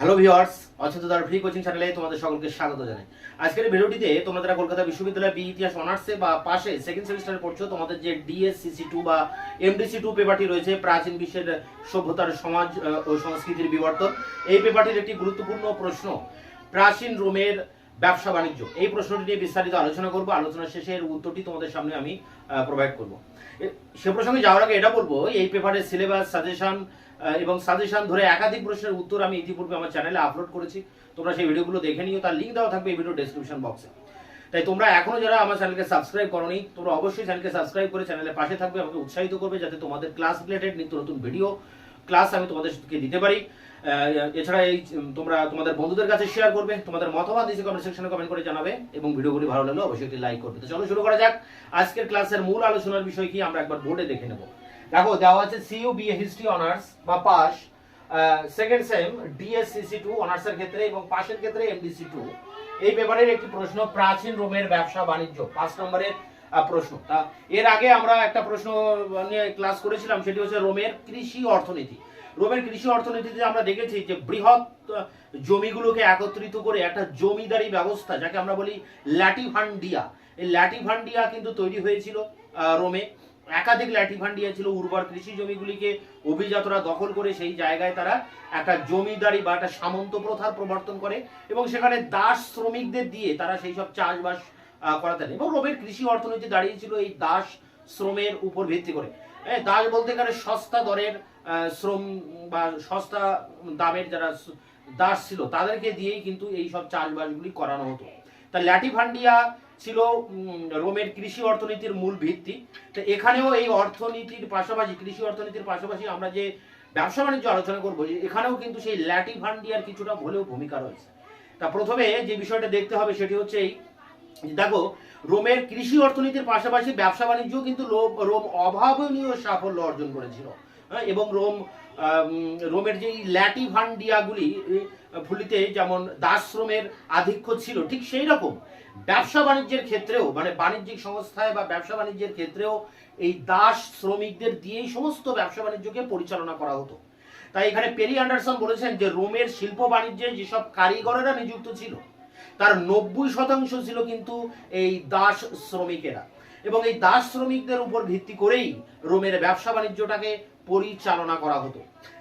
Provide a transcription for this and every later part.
Hello viewers, অচেতনতার free coaching চ্যানেলে তোমাদের সকলকে স্বাগত জানাই। আজকের ভিডিওটিতে তোমরা যারা কলকাতা বিশ্ববিদ্যালয় বি ইতিহাস অনার্সে বা পাশে সেকেন্ড সেমিস্টারে পড়ছো, তোমাদের যে ডিএসসিসি 2 বা এমডিসি 2 পেপারটি রয়েছে, প্রাচীন বিশ্বের সভ্যতার সমাজ ও সংস্কৃতির বিবর্তন, এই পেপারটির একটি গুরুত্বপূর্ণ প্রশ্ন প্রাচীন রোমের ব্যবসা বাণিজ্য। এই প্রশ্নটি নিয়ে বিস্তারিত আলোচনা করব। আলোচনা শেষে এর উত্তরটি তোমাদের সামনে আমি প্রোভাইড করব। সে প্রসঙ্গে যাওয়ার আগে এটা বলবো, এই পেপারের সিলেবাস, সাজেশন এবং সাজেশন ধরে একাধিক প্রশ্নের উত্তর আমি ইতিপূর্বে আমার চ্যানেলে আপলোড করেছি। তোমরা সেই ভিডিওগুলো দেখে নিও, তার লিঙ্ক দেওয়া থাকবে এই ভিডিও ডেসক্রিপশন বক্সে। তাই তোমরা এখনো যারা আমার চ্যানেলকে সাবস্ক্রাইব করোনি, তোমরা অবশ্যই চ্যানেলকে সাবস্ক্রাইব করে চ্যানেলের পাশে থাকবে, আমাকে উৎসাহিত করবে যাতে তোমাদের ক্লাস রিলেটেড নিত্য নতুন ভিডিও ক্লাস আমি তোমাদেরকে দিতে পারি। এছাড়া এই তোমরা তোমাদের বন্ধুদের কাছে শেয়ার করবে, তোমাদের মতামত নিচে কমেন্ট সেকশনে কমেন্ট করে জানাবে এবং ভিডিওগুলি ভালো লাগলে অবশ্যই একটি লাইক করবে। তো চলো শুরু করা যাক। আজকের ক্লাসের মূল আলোচনার বিষয় কি আমরা একবার বোর্ডে দেখে নেব। দেখো, দেওয়া আছে সিইউ বিএ হিস্ট্রি অনার্স বা পাস সেকেন্ড সেম ডিএসসিসি 2 অনার্সের ক্ষেত্রে এবং পাশের ক্ষেত্রে এমডিসি 2, এই পেপারের একটি প্রশ্ন প্রাচীন রোমের ব্যবসা বাণিজ্য, 5 নম্বরের প্রশ্ন। তা এর আগে আমরা একটা প্রশ্ন নিয়ে ক্লাস করেছিলাম, সেটি হচ্ছে রোমের কৃষি অর্থনীতি। রোমের কৃষি অর্থনীতিতে আমরা দেখেছি যে বৃহৎ জমিগুলোকে একত্রিত করে একটা জমিদারি ব্যবস্থা, যাকে আমরা বলি ল্যাটিভান্ডিয়া, এই ল্যাটিভান্ডিয়া কিন্তু তৈরি হয়েছিল রোমে। একাধিক ল্যাটিভান্ডিয়া ছিল, উর্বর কৃষি জমিগুলিকে অভিজাতরা দখল করে সেই জায়গায় তারা একটা জমিদারি বা একটা সামন্ত প্রথার প্রবর্তন করে এবং সেখানে দাস শ্রমিকদের দিয়ে তারা সেই সব চাষবাস করাতেন। এবং রোমের কৃষি অর্থনীতি দাঁড়িয়েছিল এই দাস শ্রমের উপর ভিত্তি করে। দাস বলতে গেলে সস্তা দরের শ্রম বা সস্তা দামের যারা দাস ছিল তাদেরকে দিয়েই কিন্তু এই সব চাষবাসগুলি করানো হতো। তা ল্যাটিভান্ডিয়া ছিল রোমের কৃষি অর্থনীতির মূল ভিত্তি। তো এখানেও এই অর্থনীতির পাশাপাশি, কৃষি অর্থনীতির পাশাপাশি আমরা যে ব্যবসা বাণিজ্য আলোচনা করবো, এখানেও কিন্তু সেই ল্যাটিভান্ডিয়ার কিছুটা হলেও ভূমিকা রয়েছে। তা প্রথমে যে বিষয়টা দেখতে হবে সেটি হচ্ছে এই, দেখো, রোমের কৃষি অর্থনীতির পাশাপাশি ব্যবসা বাণিজ্য কিন্তু রোম অভাবনীয় সাফল্য অর্জন করেছিল এবং রোমের যে ল্যাটিভান্ডিয়াগুলি ভুলিতে যেমন দাস শ্রমের আধিক্য ছিল, ঠিক সেই রকম ব্যবসা বাণিজ্যের ক্ষেত্রেও, মানে বাণিজ্যিক সংস্থায় বা ব্যবসা বাণিজ্যের ক্ষেত্রেও এই দাস শ্রমিকদের দিয়েই সমস্ত ব্যবসা বাণিজ্যকে পরিচালনা করা হতো। তাই এখানে পেরি অ্যান্ডারসন বলেছেন যে রোমের শিল্প বাণিজ্যে যেসব কারিগরেরা নিযুক্ত ছিল তার 90% ছিল কিন্তু এই দাস শ্রমিকেরা, এবং এই দাস শ্রমিকদের উপর ভিত্তি করেই রোমের ব্যবসা বাণিজ্যটাকে পরিচালনা করা হতো।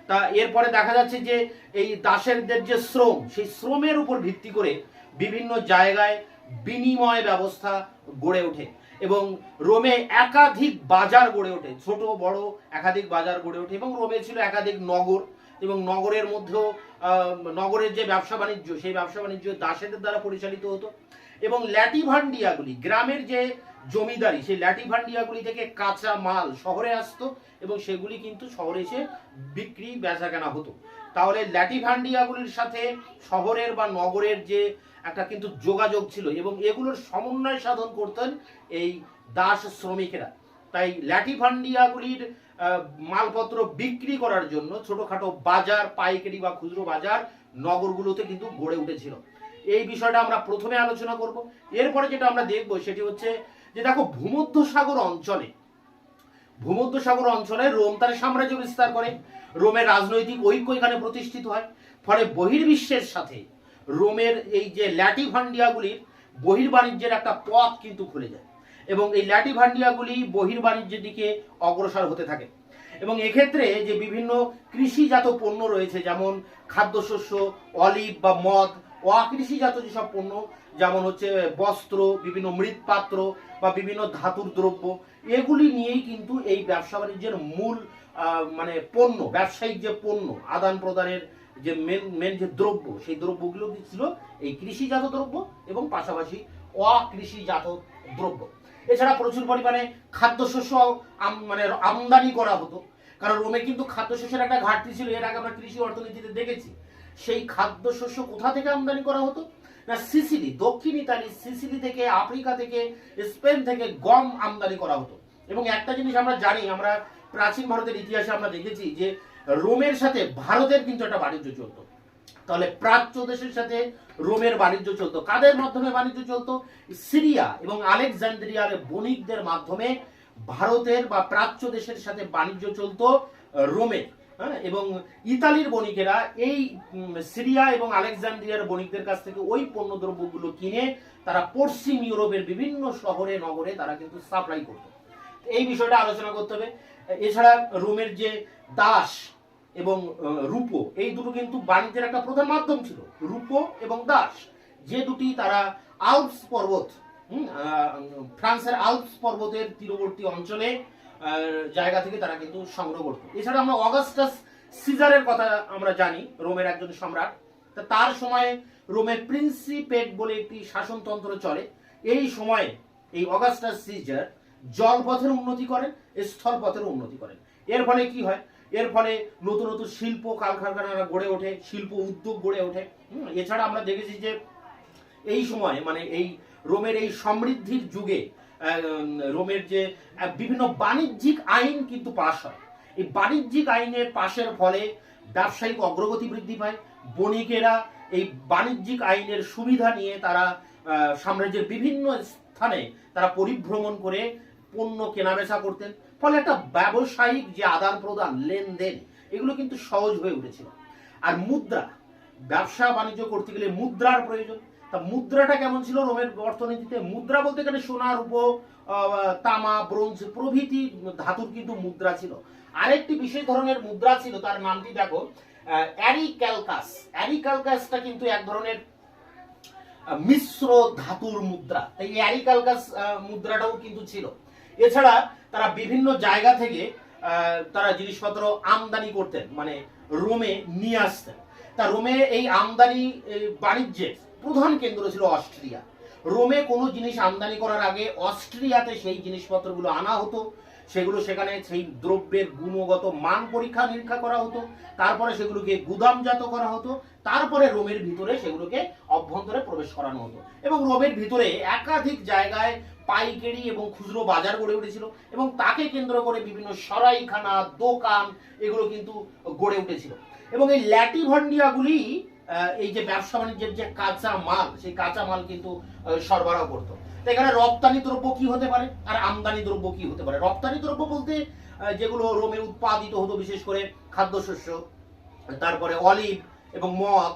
তা এরপরে দেখা যাচ্ছে যে এই দাসেরদের যে শ্রম, সেই শ্রমের উপর ভিত্তি করে বিভিন্ন জায়গায় বিনিময় ব্যবস্থা গড়ে ওঠে এবং রোমে একাধিক বাজার গড়ে ওঠে, ছোট বড় একাধিক বাজার গড়ে ওঠে এবং রোমে ছিল একাধিক নগর এবং নগরের মধ্যেও নগরের যে ব্যবসা বাণিজ্য, সেই ব্যবসা বাণিজ্য দাসেদের দ্বারা পরিচালিত হতো। এবং ল্যাটিভান্ডিয়াগুলি, গ্রামের যে জমিদারি, সেই ল্যাটিভান্ডিয়াগুলি থেকে কাঁচা মাল শহরে আসতো এবং সেগুলি কিন্তু শহরে এসে বিক্রি বেচা কেনা হতো। তাহলে ল্যাটিভান্ডিয়াগুলির সাথে শহরের বা নগরের যে একটা কিন্তু যোগাযোগ ছিল এবং এগুলোর সমন্বয় সাধন করতেন এই দাস শ্রমিকেরা। তাই ল্যাটিভান্ডিয়াগুলির মালপত্র বিক্রি করার জন্য ছোটখাটো বাজার, পাইকারি বা খুচরো বাজার নগরগুলোতে কিন্তু গড়ে উঠেছিল। এই বিষয়টা আমরা প্রথমে আলোচনা করব। এরপরে যেটা আমরা দেখব সেটি হচ্ছে যে দেখো, ভূমধ্যসাগর অঞ্চলে রোম তার সাম্রাজ্য বিস্তার করে, রোমের রাজনৈতিক ঐক্য এখানে প্রতিষ্ঠিত হয়। ফলে বহির্বিশ্বের সাথে রোমের এই যে ল্যাটিভান্ডিয়াগুলির বহির্বাণিজ্যের একটা পথ কিন্তু খুলে যায় এবং এই ল্যাটিভান্ডিয়াগুলি বহির্বাণিজ্যের দিকে অগ্রসর হতে থাকে। এবং এক্ষেত্রে যে বিভিন্ন কৃষিজাত পণ্য রয়েছে, যেমন খাদ্যশস্য, অলিভ বা মদ, অকৃষিজাত যেসব পণ্য যেমন হচ্ছে বস্ত্র, বিভিন্ন মৃৎপাত্র বা বিভিন্ন ধাতুর দ্রব্য, এগুলি নিয়েই কিন্তু এই ব্যবসা বাণিজ্যের মূল মানে পণ্য, ব্যবসায়িক যে পণ্য আদান প্রদানের যে মেন যে দ্রব্য, সেই দ্রব্যগুলো ছিল এই কৃষিজাত দ্রব্য এবং পাশাপাশি অকৃষিজাত দ্রব্য। এছাড়া প্রচুর পরিমাণে খাদ্যশস্য মানে আমদানি করা হতো, কারণ রোমে কিন্তু খাদ্যশস্যের একটা ঘাটতি ছিল। এর আগে আমরা কৃষি অর্থনীতিতে দেখেছি। সেই খাদ্যশস্য কোথা থেকে আমদানি করা হতো না, সিসিলি, দক্ষিণ ইতালি, সিসিলি থেকে, আফ্রিকা থেকে, স্পেন থেকে গম আমদানি করা হতো। এবং একটা জিনিস আমরা জানি, আমরা প্রাচীন ভারতের ইতিহাসে আমরা দেখেছি যে রোমের সাথে ভারতের কিন্তু একটা বাণিজ্য চলতো। তাহলে প্রাচ্য দেশের সাথে রোমের বাণিজ্য চলতো। কাদের মাধ্যমে বাণিজ্য চলতো? সিরিয়া এবং আলেকজান্দ্রিয়ার বণিকদের মাধ্যমে ভারতের বা প্রাচ্য দেশের সাথে বাণিজ্য চলতো রোমের। হ্যাঁ, এবং ইতালির বণিকেরা এই সিরিয়া এবং আলেকজান্দ্রিয়ার বণিকদের কাছ থেকে ওই পণ্যদ্রব্যগুলো কিনে তারা পশ্চিম ইউরোপের বিভিন্ন শহরে নগরে তারা কিন্তু সাপ্লাই করত। এই বিষয়টা আলোচনা করতে হবে। এছাড়া রোমের যে দাস এবং রূপো, এই দুটো কিন্তু বাণিজ্যের একটা প্রধান মাধ্যম ছিল। রূপো এবং দাস, যে দুটি তারা আল্পস পর্বত, ফ্রান্সের আল্পস পর্বতের তীরবর্তী অঞ্চলে জায়গা থেকে তারা কিন্তু সংগ্রহ করত। এছাড়া আমরা অগাস্টাস সিজারের কথা আমরা জানি, রোমের একজন সম্রাট। তার সময়ে রোমের প্রিন্সিপেট বলে একটি শাসনতন্ত্র চলে। এই সময়ে এই অগাস্টাস সিজার জলপথের উন্নতি করেন, স্থলপথের উন্নতি করেন। এর ফলে কি হয়? এর ফলে নতুন নতুন শিল্প কলকারখানা গড়ে ওঠে, শিল্প উদ্যোগ গড়ে ওঠে। এছাড়া আমরা দেখেছি যে এই সময় মানে এই রোমের এই সমৃদ্ধির যুগে রোমের যে বিভিন্ন বাণিজ্যিক আইন কিন্তু পাশ হয়। এই বাণিজ্যিক আইনের পাশের ফলে ব্যবসায়িক অগ্রগতি বৃদ্ধি পায়। বণিকেরা এই বাণিজ্যিক আইনের সুবিধা নিয়ে তারা সাম্রাজ্যের বিভিন্ন স্থানে তারা পরিভ্রমণ করে পণ্য কেনাবেচা করতেন। ফলে একটা ব্যবসায়িক যে আদান প্রদান, লেনদেন, এগুলো কিন্তু সহজ হয়ে উঠেছিল। আর মুদ্রা, ব্যবসা বাণিজ্য করতে গেলে মুদ্রার প্রয়োজন। তা মুদ্রাটা কেমন ছিল রোমের অর্থনীতিতে? মুদ্রা বলতে গেলে সোনা, রূপো, তামা, ব্রোঞ্জ প্রভৃতি ধাতুর কিন্তু মুদ্রা ছিল। আরেকটি বিশেষ ধরনের মুদ্রা ছিল, তার নামটি দেখো অ্যারিক্যালকাস। অ্যারিক্যালকাসটা কিন্তু এক ধরনের মিশ্র ধাতুর মুদ্রা, তাই অ্যারিক্যালকাস মুদ্রাটাও কিন্তু ছিল। এছাড়া তারা বিভিন্ন জায়গা থেকে তারা জিনিসপত্র আমদানি করতেন, মানে রোমে নিয়ে আসতেন। তা রোমে এই আমদানি বাণিজ্যের প্রধান কেন্দ্র ছিল অস্ট্রিয়া। রোমে কোনো জিনিস আমদানি করার আগে অস্ট্রিয়াতে সেই জিনিসপত্রগুলো আনা হতো, সেগুলো সেখানে সেই দ্রব্যের গুণগত মান পরীক্ষা নিরীক্ষা করা হতো, তারপরে সেগুলোকে গুদামজাত করা হতো, তারপরে রোমের ভিতরে সেগুলোকে অভ্যন্তরে প্রবেশ করানো হতো। এবং রোমের ভিতরে একাধিক জায়গায় পাইকারি এবং খুচরো বাজার গড়ে উঠেছিল, এবং তাকে কেন্দ্র করে বিভিন্ন সরাইখানা, দোকান, এগুলো কিন্তু গড়ে উঠেছিল। এবং এই ল্যাটিভান্ডিয়াগুলি এই যে ব্যবসা বাণিজ্যের যে কাঁচা মাল, সেই কাঁচা মাল কিন্তু সরবরাহ করতো। এখানে রপ্তানি দ্রব্য কি হতে পারে আর আমদানি দ্রব্য কি হতে পারে? রপ্তানি দ্রব্য বলতে যেগুলো রোমে উৎপাদিত হতো, বিশেষ করে খাদ্যশস্য, তারপরে অলিভ এবং মদ,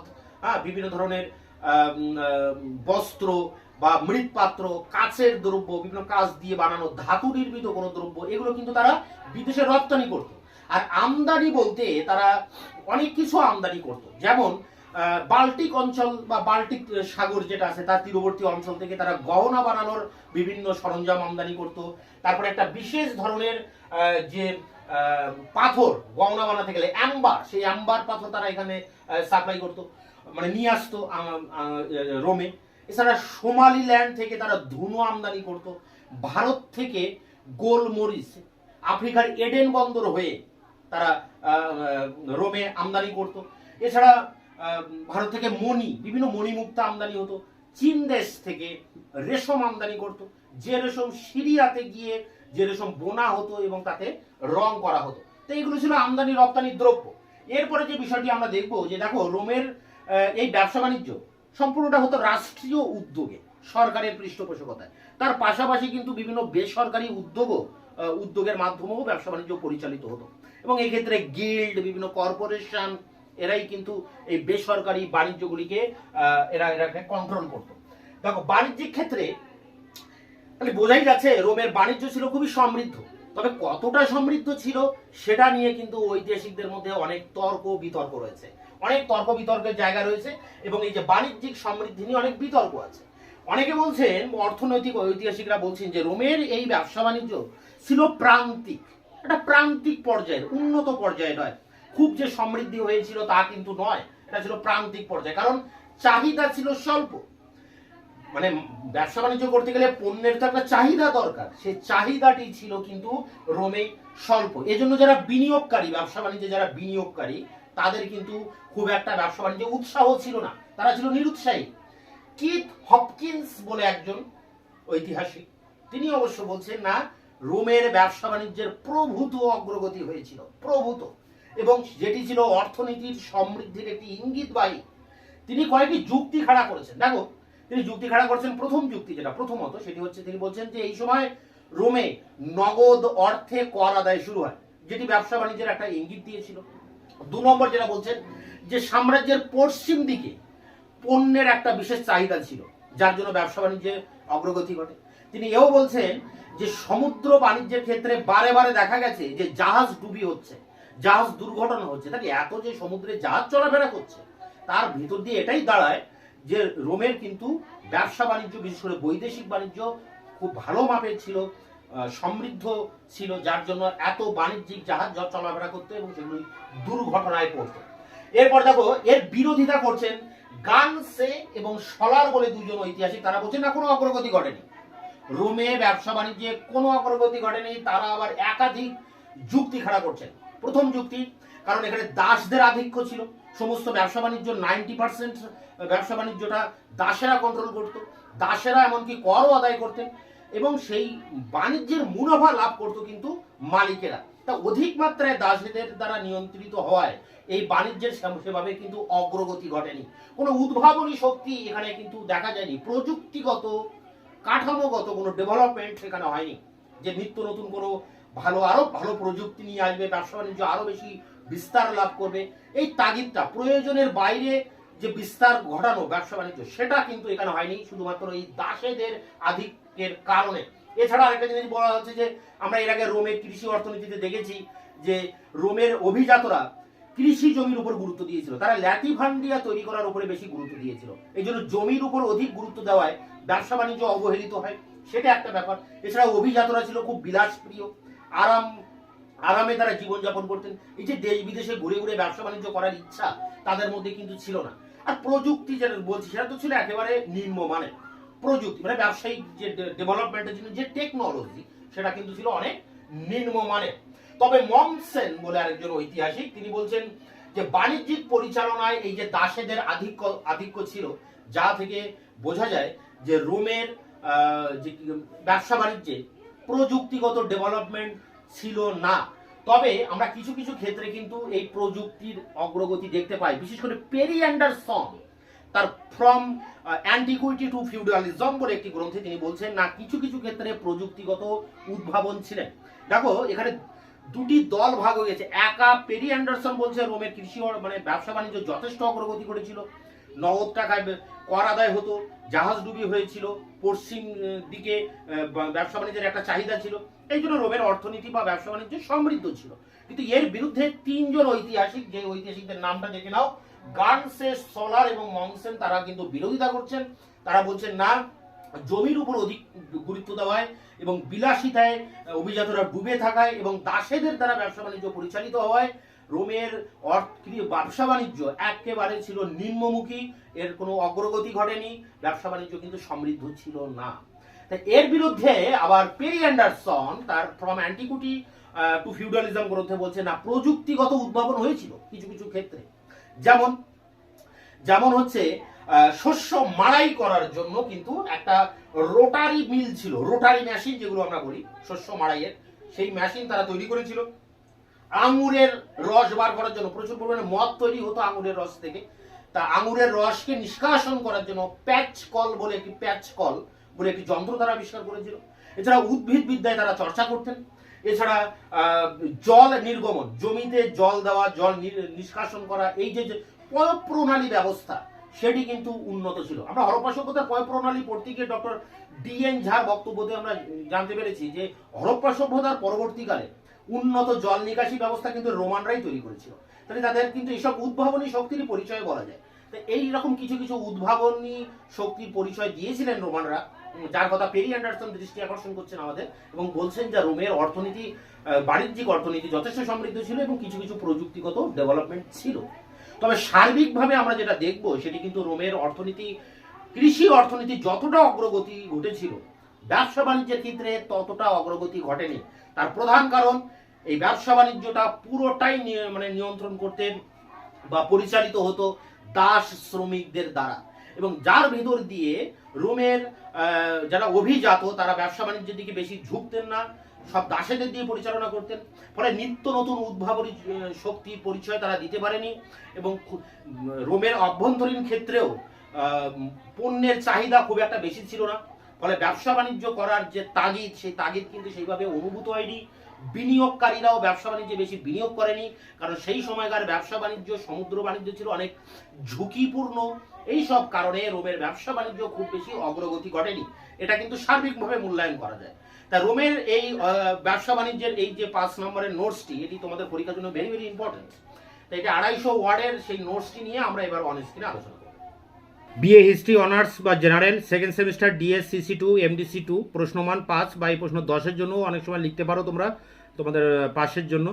বিভিন্ন ধরনের বস্ত্র বা মৃৎপাত্র, কাচের দ্রব্য, বিভিন্ন কাঁচ দিয়ে বানানো ধাতু নির্মিত কোনো দ্রব্য, এগুলো কিন্তু তারা বিদেশে রপ্তানি করতো। আর আমদানি বলতে তারা অনেক কিছু আমদানি করতো, যেমন বাল্টিক অঞ্চল বা বাল্টিক সাগর যেটা আছে তার তীরবর্তী অঞ্চল থেকে তারা গহনা বানানোর বিভিন্ন সরঞ্জাম আমদানি করত। তারপরে একটা বিশেষ ধরনের যে পাথর গহনা বানাতে গেলে অ্যাম্বার, সেই অ্যাম্বার পাথর তারা এখানে সাপ্লাই করতো, মানে নিয়ে আসতো রোমে। এছাড়া সোমালিল্যান্ড থেকে তারা ধুনো আমদানি করত। ভারত থেকে গোলমরিচ আফ্রিকার এডেন বন্দর হয়ে তারা রোমে আমদানি করত। এছাড়া ভারত থেকে মণি, বিভিন্ন মণিমুক্তা আমদানি হতো। চীন দেশ থেকে রেশম আমদানি করত, যে রেশম সিরিয়াতে গিয়ে যে রেশম বোনা হতো এবং তাতে রং করা হতো। তো এইগুলো ছিল আমদানি রপ্তানি দ্রব্য। এরপরে যে বিষয়টি আমরা দেখবো যে দেখো রোমের এই ব্যবসা বাণিজ্য সম্পূর্ণটা হতো রাষ্ট্রীয় উদ্যোগে, সরকারের পৃষ্ঠপোষকতায়। তার পাশাপাশি কিন্তু বিভিন্ন বেসরকারি উদ্যোগের মাধ্যমেও ব্যবসা বাণিজ্য পরিচালিত হতো। এবং এই ক্ষেত্রে গিল্ড, বিভিন্ন কর্পোরেশন, এরাই কিন্তু এই বেসরকারি বাণিজ্যগুলিকে এরাকে কন্ট্রোল করতো। দেখো বাণিজ্যিক ক্ষেত্রে তাহলে বোঝাই যাচ্ছে রোমের বাণিজ্য ছিল খুবই সমৃদ্ধ। তবে কতটা সমৃদ্ধ ছিল সেটা নিয়ে কিন্তু ঐতিহাসিকদের মধ্যে অনেক তর্ক বিতর্ক রয়েছে, অনেক তর্ক বিতর্কের জায়গা রয়েছে। এবং এই যে বাণিজ্যিক সমৃদ্ধি নিয়ে অনেক বিতর্ক আছে। অনেকে বলছেন, অর্থনৈতিক ঐতিহাসিকরা বলছেন যে রোমের এই ব্যবসা বাণিজ্য ছিল প্রান্তিক, একটা প্রান্তিক পর্যায়ের, উন্নত পর্যায়ে নয়। খুব যে সমৃদ্ধি হয়েছিল তা কিন্তু নয়, এটা ছিল প্রান্তিক পর্যায়ে। কারণ চাহিদা ছিল স্বল্প, মানে ব্যবসা বাণিজ্য করতে গেলে পণ্যের তো একটা চাহিদা দরকার, সেই চাহিদাটি ছিল কিন্তু রোমে স্বল্প। এজন্য যারা বিনিয়োগকারী, ব্যবসা বাণিজ্যে যারা বিনিয়োগকারী, তাদের কিন্তু খুব একটা ব্যবসা বাণিজ্যে উৎসাহ ছিল না, তারা ছিল নিরুৎসাহী। কিথ হপকিন্স বলে একজন ঐতিহাসিক, তিনি অবশ্য বলছেন না, রোমের ব্যবসা বাণিজ্যের প্রভূত অগ্রগতি হয়েছিল, প্রভূত, এবং যেটি ছিল অর্থনীতির সমৃদ্ধির একটি ইঙ্গিতবাহী। তিনি কয়েকটি যুক্তি খাড়া করেছেন। দেখো তিনি যুক্তি খাড়া করেছেন, প্রথম যুক্তি যেটা প্রথমত সেটি হচ্ছে, তিনি বলছেন যে এই সময় রোমে নগদ অর্থে কর আদায় শুরু হয়, যেটি ব্যবসা বাণিজ্যের একটা ইঙ্গিত দিয়েছিল। দু নম্বর যেটা বলছেন যে সাম্রাজ্যের পশ্চিম দিকে পণ্যের একটা বিশেষ চাহিদা ছিল, যার জন্য ব্যবসা বাণিজ্যে অগ্রগতি ঘটে। তিনি এও বলছেন যে সমুদ্র বাণিজ্যের ক্ষেত্রে বারে বারে দেখা গেছে যে জাহাজ ডুবি হচ্ছে, জাহাজ দুর্ঘটনা হচ্ছে। তাই এত যে সমুদ্রে জাহাজ চলাফেরা করছে, তার ভিতর দিয়ে এটাই দাঁড়ায় যে রোমের কিন্তু ব্যবসা বাণিজ্য, বিশেষ করে বৈদেশিক বাণিজ্য খুব ভালো মাপের ছিল, সমৃদ্ধ ছিল, যার জন্য এত বাণিজ্যিক জাহাজ চলাফেরা করতো এবং সেগুলি দুর্ঘটনায় পড়তো। এরপর দেখো এর বিরোধিতা করছেন গানসে এবং সলার বলে দুজন ঐতিহাসিক। তারা বলছেন না, কোনো অগ্রগতি ঘটেনি, রোমে ব্যবসা বাণিজ্যে কোনো অগ্রগতি ঘটেনি। তারা আবার একাধিক যুক্তি খাড়া করছেন। প্রথম যুক্তি, কারণ এখানে দাসদের আধিক্য ছিল, সমস্ত ব্যবসা বাণিজ্য 90% ব্যবসা বাণিজ্যটা দাসেরা কন্ট্রোল করত, দাসেরা এমনকি করও আদায় করতেন এবং সেই বাণিজ্যের মুনাফা লাভ করত কিন্তু মালিকেরা। তা অধিক মাত্রায় দাসদের দ্বারা নিয়ন্ত্রিত হওয়ায় এই বাণিজ্যের সেভাবে কিন্তু অগ্রগতি ঘটেনি। কোনো উদ্ভাবনী শক্তি এখানে কিন্তু দেখা যায়নি, প্রযুক্তিগত কাঠামোগত কোনো ডেভেলপমেন্ট সেখানে হয়নি যে নিত্য নতুন কোনো আরো ভালো প্রযুক্তি নিয়ে আসবে, ব্যবসা বাণিজ্য আরো বেশি বিস্তার লাভ করবে। এই তাগিদটা, প্রয়োজনের বাইরে যে বিস্তার ঘটানো ব্যবসা বাণিজ্য, সেটা কিন্তু এখানে হয়নি, শুধুমাত্র এই দাসেদের আধিক্যের কারণে। এছাড়া আরেকটা জিনিস বলা হচ্ছে যে আমরা এর আগে রোমের কৃষি অর্থনীতিতে দেখেছি যে রোমের অভিজাতরা কৃষি জমির উপর গুরুত্ব দিয়েছিল, তারা ল্যাটিভান্ডিয়া তৈরি করার উপরে বেশি গুরুত্ব দিয়েছিল। এই জন্য জমির উপর অধিক গুরুত্ব দেওয়ায় ব্যবসা বাণিজ্য অবহেলিত হয়, সেটা একটা ব্যাপার। এছাড়া অভিজাতরা ছিল খুব বিলাসপ্রিয়, আরামে তারা জীবনযাপন করতেন। এই যে দেশ বিদেশে ঘুরে ঘুরে ব্যবসা বাণিজ্য করার ইচ্ছা তাদের মধ্যে কিন্তু ছিল না। আর প্রযুক্তি যেটা বলছি সেটা তো ছিল একেবারে নিম্নমানের প্রযুক্তি, মানে ব্যবসায়িক যে ডেভেলপমেন্টের জন্য যে টেকনোলজি, সেটা কিন্তু ছিল অনেক নিম্নমানের। তবে মমসেন বলে আরেকজন ঐতিহাসিক, তিনি বলছেন যে বাণিজ্যিক পরিচালনায় এই যে দাসেদের আধিক্য ছিল, যা থেকে বোঝা যায় যে রোমের যে ব্যবসা বাণিজ্যে প্রযুক্তিগত ডেভেলপমেন্ট ছিল না। তবে আমরা কিছু কিছু ক্ষেত্রে কিন্তু এই প্রযুক্তির অগ্রগতি দেখতে পাই। বিশেষ করে পেরি অ্যান্ডারসন তার ফ্রম অ্যান্টিকুইটি টু ফিউডালিজম বলে একটি গ্রন্থে তিনি বলছেন না, কিছু কিছু ক্ষেত্রে প্রযুক্তিগত উদ্ভাবন ছিলেন। দেখো এখানে দুটি দল ভাগ হয়ে গেছে। একা পেরি অ্যান্ডারসন বলছে রোমের কৃষি মানে ব্যবসা বাণিজ্য যথেষ্ট অগ্রগতি করেছিল, নগদ টাকায় কর আদায় হতো, জাহাজ ডুবি হয়েছিল, পশ্চিম দিকে ব্যবসা বাণিজ্যের একটা চাহিদা ছিল, এই জন্য রোমের অর্থনীতি বা ব্যবসা বাণিজ্য সমৃদ্ধ ছিল। কিন্তু এর বিরুদ্ধে তিনজন ঐতিহাসিক, যে ঐতিহাসিকদের নামটা দেখে নাও, গানসে, সলার এবং মমসেন, তারা কিন্তু বিরোধিতা করছেন। তারা বলছেন না, জমির উপর অধিক গুরুত্ব দেওয়ায় এবং বিলাসিতায় অভিজাতরা ডুবে থাকায় এবং দাসেদের দ্বারা ব্যবসা বাণিজ্য পরিচালিত হওয়ায় রোমের ব্যবসা বাণিজ্য একেবারে ছিল নিম্নমুখী, এর কোনো অগ্রগতি ঘটেনি, ব্যবসা বাণিজ্য কিন্তু সমৃদ্ধ ছিল না। তাই এর বিরুদ্ধে আবার পেরি অ্যান্ডারসন তার ফ্রম অ্যান্টিকুইটি টু ফিউডালিজম গ্রন্থে বলছে না, প্রযুক্তিগত উদ্ভাবন হয়েছিল কিছু কিছু ক্ষেত্রে। যেমন হচ্ছে শস্য মাড়াই করার জন্য কিন্তু একটা রোটারি মিল ছিল, রোটারি মেশিন যেগুলো আমরা বলি শস্য মাড়াইয়ের, সেই মেশিন তারা তৈরি করেছিল। আঙুরের রস বার করার জন্য, প্রচুর পরিমাণে মদ তৈরি হতো আঙুরের রস থেকে, তা আঙুরের রসকে নিষ্কাশন করার জন্য প্যাচ কল বলে একটি যন্ত্র তারা আবিষ্কার করেছিল। এছাড়া উদ্ভিদ বিদ্যায় তারা চর্চা করতেন। এছাড়া জল নির্গমন, জমিতে জল দেওয়া, জল নিষ্কাশন করা, এই যে পয় প্রণালী ব্যবস্থা, সেটি কিন্তু উন্নত ছিল। আমরা হরপ্পা সভ্যতার পয় প্রণালী পড়তে গিয়ে ডক্টর ডিএন ঝার বক্তব্যতে আমরা জানতে পেরেছি যে হরপ্পা সভ্যতার পরবর্তীকালে উন্নত জল নিকাশি ব্যবস্থা কিন্তু রোমানরাই তৈরি করেছিল। তাহলে তাদের কিন্তু এইসব উদ্ভাবনী শক্তির পরিচয় বলা যায়। তো এইরকম কিছু কিছু উদ্ভাবনী শক্তির পরিচয় দিয়েছিলেন রোমানরা, যার কথা পেরি অ্যান্ডারসন দৃষ্টি আকর্ষণ করছেন আমাদের এবং বলছেন যে রোমের অর্থনীতি, বাণিজ্যিক অর্থনীতি যথেষ্ট সমৃদ্ধ ছিল এবং কিছু কিছু প্রযুক্তিগত ডেভেলপমেন্ট ছিল। তবে সার্বিকভাবে আমরা যেটা দেখব সেটি কিন্তু রোমের অর্থনীতি, কৃষি অর্থনীতি যতটা অগ্রগতি ঘটেছিল, ব্যবসা বাণিজ্যের ক্ষেত্রে ততটা অগ্রগতি ঘটেনি। তার প্রধান কারণ এই ব্যবসা বাণিজ্যটা পুরোটাই নিয়ন্ত্রণ করতেন বা পরিচালিত হতো দাস শ্রমিকদের দ্বারা, এবং যার ভেতর দিয়ে রোমের যারা অভিজাত তারা ব্যবসা বাণিজ্যের দিকে বেশি ঝুঁকতেন না, সব দাসেদের দিয়ে পরিচালনা করতেন। ফলে নিত্য নতুন উদ্ভাবনী শক্তির পরিচয় তারা দিতে পারেনি এবং রোমের অভ্যন্তরীণ ক্ষেত্রেও পণ্যের চাহিদা খুব একটা বেশি ছিল না। ফলে ব্যবসা বাণিজ্য করার যে তাগিদ, সেই তাগিদ কিন্তু সেইভাবে অনুভূত হয়নি। বিনিয়োগকারীরাও ব্যবসা বাণিজ্যে বেশি বিনিয়োগ করেনি, কারণ সেই সময়কার ব্যবসা বাণিজ্য, সমুদ্র বাণিজ্য ছিল অনেক ঝুঁকিপূর্ণ। এই সব কারণে রোমের ব্যবসা বাণিজ্য খুব বেশি অগ্রগতি ঘটেনি। এটা কিন্তু সার্বিকভাবে মূল্যায়ন করা যায়। তা রোমের এই ব্যবসা বাণিজ্যের এই যে 5 নম্বরের নোটসটি, এটি তোমাদের পরীক্ষার জন্য ভেরি ভেরি ইম্পর্টেন্ট। তো এটা 250 ওয়ার্ডের সেই নোটসটি নিয়ে আমরা এবার অন স্ক্রিনে আলোচনা করব। বিএ হিস্ট্রি অনার্স বা জেনারেল সেকেন্ড সেমিস্টার ডিএসসিসি2 এমডিসি2 প্রশ্নমান 5 বা এই প্রশ্ন 10-এর জন্য অনেক সময় লিখতে পারো তোমরা তোমাদের পাশের জন্য।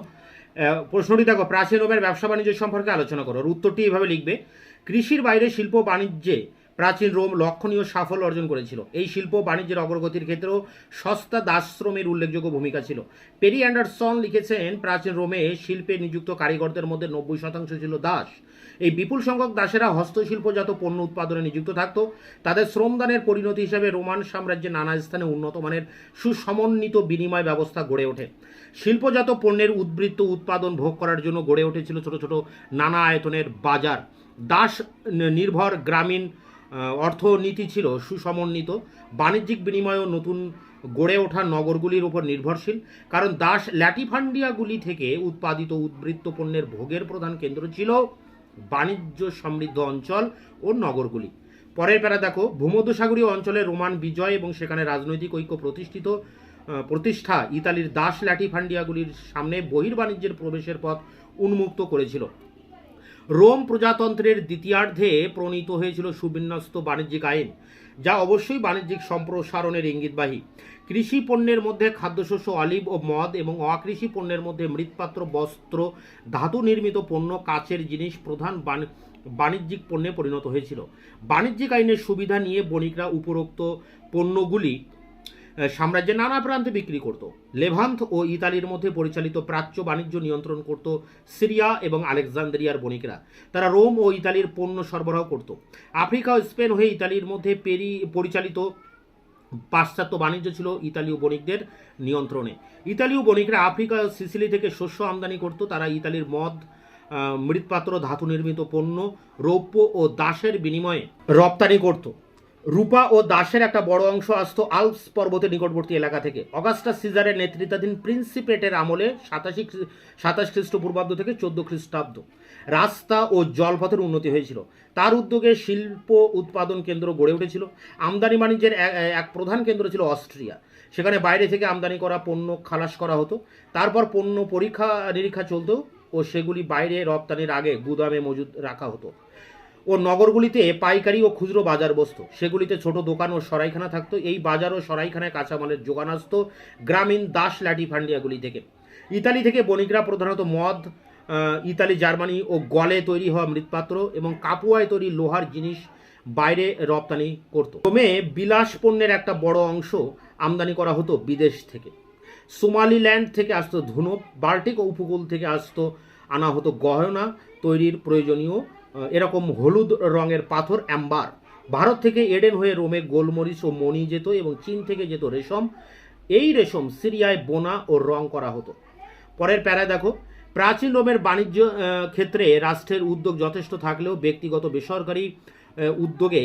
প্রশ্নটি দেখো, প্রাচীন রোমের ব্যবসা বাণিজ্য সম্পর্কে আলোচনা করো। উত্তরটি এভাবে লিখবে, কৃষির বাইরে শিল্প বাণিজ্যে প্রাচীন রোম লক্ষণীয় সাফল্য অর্জন করেছিল। এই শিল্প বাণিজ্যের অগ্রগতির ক্ষেত্রেও সস্তা দাসশ্রমের উল্লেখযোগ্য ভূমিকা ছিল। পেরি অ্যান্ডারসন লিখেছেন, প্রাচীন রোমে শিল্পে নিযুক্ত কারিগরদের মধ্যে 90% ছিল দাস। এই বিপুল সংখ্যক দাসেরা হস্তশিল্পজাত পণ্য উৎপাদনে নিযুক্ত থাকত। তাদের শ্রমদানের পরিণতি হিসেবে রোমান সাম্রাজ্যের নানা স্থানে উন্নত মানের সুসমন্বিত বিনিময় ব্যবস্থা গড়ে ওঠে। শিল্পজাত পণ্যের উদ্বৃত্ত উৎপাদন ভোগ করার জন্য গড়ে উঠেছিল ছোট ছোট নানা আয়তনের বাজার। দাস নির্ভর গ্রামীণ অর্থনীতি ছিল সুসমন্বিত। বাণিজ্যিক বিনিময়ও নতুন গড়ে ওঠা নগরগুলির উপর নির্ভরশীল, কারণ দাস ল্যাটিফান্ডিয়াগুলি থেকে উৎপাদিত উদ্বৃত্ত পণ্যের ভোগের প্রধান কেন্দ্র ছিল বাণিজ্য সমৃদ্ধ অঞ্চল ও নগরগুলি। পরের প্যারা দেখো, ভূমধ্যসাগরীয় অঞ্চলে রোমান বিজয় এবং সেখানে রাজনৈতিক ঐক্য প্রতিষ্ঠা ইতালির দাস ল্যাটিফান্ডিয়াগুলির সামনে বহির্বাণিজ্যের প্রবেশের পথ উন্মুক্ত করেছিল। রোম প্রজাতন্ত্রের দ্বিতীয়ার্ধে প্রণীত হয়েছিল সুবিন্যস্ত বাণিজ্যিক আইন, যা অবশ্যই বাণিজ্যিক সম্প্রসারণের ইঙ্গিতবাহী। কৃষি পণ্যের মধ্যে খাদ্যশস্য, অলিভ ও মদ, এবং অকৃষি পণ্যের মধ্যে মৃৎপাত্র, বস্ত্র, ধাতু নির্মিত পণ্য, কাচের জিনিস প্রধান বাণিজ্যিক পণ্যে পরিণত হয়েছিল। বাণিজ্যিক আইনের সুবিধা নিয়ে বণিকরা উপরোক্ত পণ্যগুলি সাম্রাজ্যের নানা প্রান্তে বিক্রি করত। লেভান্থ ও ইতালির মধ্যে পরিচালিত প্রাচ্য বাণিজ্য নিয়ন্ত্রণ করত সিরিয়া এবং আলেকজান্দ্রিয়ার বণিকরা। তারা রোম ও ইতালির পণ্য সরবরাহ করত। আফ্রিকা ও স্পেন হয়ে ইতালির মধ্যে পরিচালিত পাশ্চাত্য বাণিজ্য ছিল ইতালীয় বণিকদের নিয়ন্ত্রণে। ইতালীয় বণিকরা আফ্রিকা ও সিসিলি থেকে শস্য আমদানি করত। তারা ইতালির মদ, মৃৎপাত্র, ধাতু নির্মিত পণ্য, রৌপ্য ও দাসের বিনিময়ে রপ্তানি করত। রূপা ও দাসের একটা বড় অংশ আসতো আল্পস পর্বতের নিকটবর্তী এলাকা থেকে। অগাস্টাস সিজারের নেতৃত্বাধীন প্রিন্সিপেটের আমলে 27 খ্রিস্টপূর্বাব্দ থেকে 14 খ্রিস্টাব্দ রাস্তা ও জলপথের উন্নতি হয়েছিল। তার উদ্যোগে শিল্প উৎপাদন কেন্দ্র গড়ে উঠেছিল। আমদানি বাণিজ্যের এক প্রধান কেন্দ্র ছিল অস্ট্রিয়া। সেখানে বাইরে থেকে আমদানি করা পণ্য খালাস করা হতো। তারপর পণ্য পরীক্ষা নিরীক্ষা চলত ও সেগুলি বাইরে রপ্তানির আগে গুদামে মজুদ রাখা হতো। ও নগরগুলিতে পাইকারি ও খুচরো বাজার বসত। সেগুলিতে ছোট দোকান ও সরাইখানা থাকতো। এই বাজার ও সরাইখানায় কাঁচামালের যোগান আসত গ্রামীণ দাস ল্যাটিফান্ডিয়াগুলি থেকে। ইতালি থেকে বণিকরা প্রধানত মদ, ইতালি, জার্মানি ও গলে তৈরি হওয়া মৃৎপাত্র এবং কাপুয়ায় তৈরি লোহার জিনিস বাইরে রপ্তানি করত। রোমে বিলাস পণ্যের একটা বড় অংশ আমদানি করা হতো বিদেশ থেকে। সোমালিল্যান্ড থেকে আসতো ধুনুপ, বাল্টিক উপকূল থেকে আনা হতো গহনা তৈরির প্রয়োজনীয় এরকম হলুদ রঙের পাথর, অ্যাম্বার। ভারত থেকে এডেন হয়ে রোমে গোলমরিচ ও মণি যেত এবং চীন থেকে যেত রেশম। এই রেশম সিরিয়ায় বোনা ও রং করা হতো। পরের প্যারায় দেখো, প্রাচীন রোমের বাণিজ্য ক্ষেত্রে রাষ্ট্রের উদ্যোগ যথেষ্ট থাকলেও ব্যক্তিগত বেসরকারি উদ্যোগে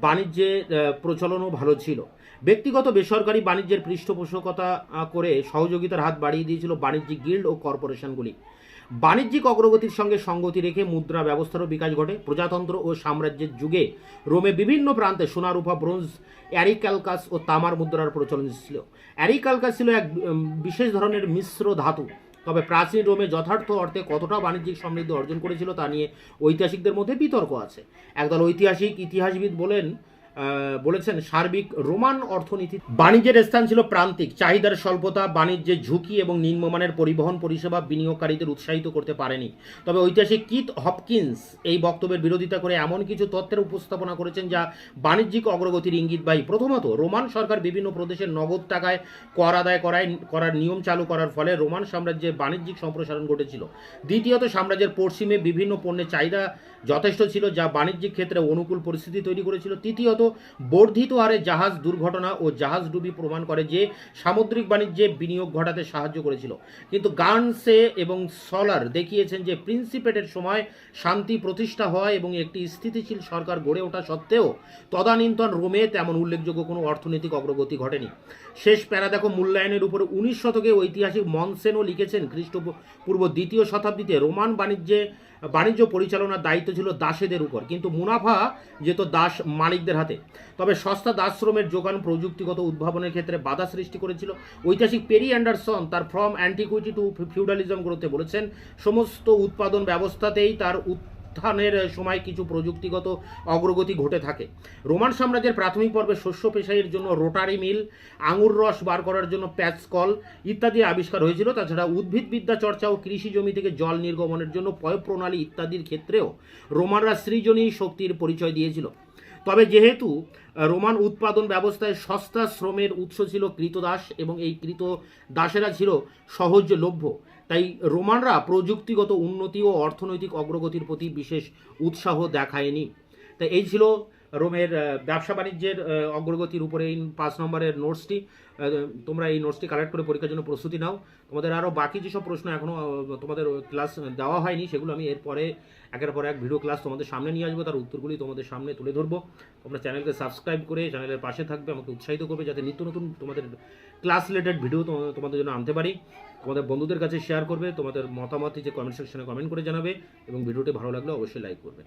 বাণিজ্যের প্রচলনও ভালো ছিল। ব্যক্তিগত বেসরকারি বাণিজ্যের পৃষ্ঠপোষকতা করে সহযোগিতার হাত বাড়িয়ে দিয়েছিল বাণিজ্যিক গিল্ড ও কর্পোরেশনগুলি। বাণিজ্যিক অগ্রগতির সঙ্গে সঙ্গতি রেখে মুদ্রা ব্যবস্থারও বিকাশ ঘটে। প্রজাতন্ত্র ও সাম্রাজ্যের যুগে রোমে বিভিন্ন প্রান্তে সোনা, রূপা, ব্রোঞ্জ, অ্যারিক্যালকাস ও তামার মুদ্রার প্রচলন ছিল। অ্যারিক্যালকাস ছিল এক বিশেষ ধরনের মিশ্র ধাতু। তবে প্রাচীন রোমে যথার্থ অর্থে কতটা বাণিজ্যিক সমৃদ্ধি অর্জন করেছিল তা নিয়ে ঐতিহাসিকদের মধ্যে বিতর্ক আছে। একদল ইতিহাসবিদ বলেছেন সার্বিক রোমান অর্থনীতি বাণিজ্যের স্থান ছিল প্রান্তিক। চাহিদার স্বল্পতা, বাণিজ্যের ঝুঁকি এবং নিম্নমানের পরিবহন পরিষেবা বিনিয়োগকারীদের উৎসাহিত করতে পারেনি। তবে ঐতিহাসিক কিথ হপকিন্স এই বক্তব্যের বিরোধিতা করে এমন কিছু তথ্যের উপস্থাপনা করেছেন যা বাণিজ্যিক অগ্রগতির ইঙ্গিতবাহী। প্রথমত, রোমান সরকার বিভিন্ন প্রদেশের নগদ টাকায় কর আদায় করার নিয়ম চালু করার ফলে রোমান সাম্রাজ্যের বাণিজ্যিক সম্প্রসারণ ঘটেছিল। দ্বিতীয়ত, সাম্রাজ্যের পশ্চিমে বিভিন্ন পণ্যের চাহিদা যথেষ্ট ছিল যা বাণিজ্যিক ক্ষেত্রে অনুকূল পরিস্থিতি তৈরি করেছিল। তৃতীয়ত, বর্ধিত হারে জাহাজ দুর্ঘটনা ও জাহাজ ডুবি প্রমাণ করে যে সামুদ্রিক বাণিজ্যে বিনিয়োগ ঘটাতে সাহায্য করেছিল। কিন্তু গার্নসে এবং সলার দেখিয়েছেন যে প্রিন্সিপেটের সময় শান্তি প্রতিষ্ঠা হয় এবং একটি স্থিতিশীল সরকার গড়ে ওঠা সত্ত্বেও তদানীন্তন রোমে তেমন উল্লেখযোগ্য কোনো অর্থনৈতিক অগ্রগতি ঘটেনি। শেষ প্যারা দেখো মূল্যায়নের উপরে 19 শতকে ঐতিহাসিক মনসেনও লিখেছেন খ্রিস্টপূর্ব 2য় শতাব্দীতে রোমান বাণিজ্য পরিচালনার দায়িত্ব ছিল দাসেদের উপর, কিন্তু মুনাফা যেত দাস মালিকদের হাতে। তবে সস্তা দাসশ্রমের যোগান প্রযুক্তিগত উদ্ভাবনের ক্ষেত্রে বাধা সৃষ্টি করেছিল। ঐতিহাসিক পেরি অ্যান্ডারসন তার ফ্রম অ্যান্টিকুইটি টু ফিউডালিজম গ্রন্থে বলেছেন, সমস্ত উৎপাদন ব্যবস্থাতেই তার উত্থানের সময় কিছু প্রযুক্তিগত অগ্রগতি ঘটে থাকে। রোমান সাম্রাজ্যের প্রাথমিক পর্বে শস্য পেশাইয়ের জন্য রোটারি মিল, আঙুর রস বার করার জন্য প্যাচ কল ইত্যাদি আবিষ্কার হয়েছিল। তাছাড়া উদ্ভিদবিদ্যা চর্চা ও কৃষি জমি থেকে জল নির্গমনের জন্য পয় প্রণালী ইত্যাদির ক্ষেত্রেও রোমানরা সৃজনী শক্তির পরিচয় দিয়েছিল। তবে যেহেতু রোমান উৎপাদন ব্যবস্থায় সস্তা শ্রমের উৎস ছিল কৃতদাস এবং এই কৃতদাসেরা ছিল সহজলভ্য, তাই রোমানরা প্রযুক্তিগত উন্নতি ও অর্থনৈতিক অগ্রগতির প্রতি বিশেষ উৎসাহ দেখায়নি। তাই এই ছিল রোমের ব্যবসা বাণিজ্যের অগ্রগতির উপরে এই 5 নম্বরের নোটসটি। তোমরা এই নোটসটি কালেক্ট করে পরীক্ষার জন্য প্রস্তুতি নাও। তোমাদের আরও বাকি যেসব প্রশ্ন এখনও তোমাদের ক্লাস দেওয়া হয়নি সেগুলো আমি এরপরে একের পর এক ভিডিও ক্লাস তোমাদের সামনে নিয়ে আসবো, তার উত্তরগুলি তোমাদের সামনে তুলে ধরবো। তোমরা চ্যানেলকে সাবস্ক্রাইব করে চ্যানেলের পাশে থাকবে, আমাকে উৎসাহিত করবে যাতে নিত্য নতুন তোমাদের ক্লাস রিলেটেড ভিডিও তোমাদের জন্য আনতে পারি। তোমাদের বন্ধুদের কাছে শেয়ার করবে, তোমাদের মতামত যে কমেন্ট সেকশনে কমেন্ট করে জানাবে এবং ভিডিওটি ভালো লাগলে অবশ্যই লাইক করবে।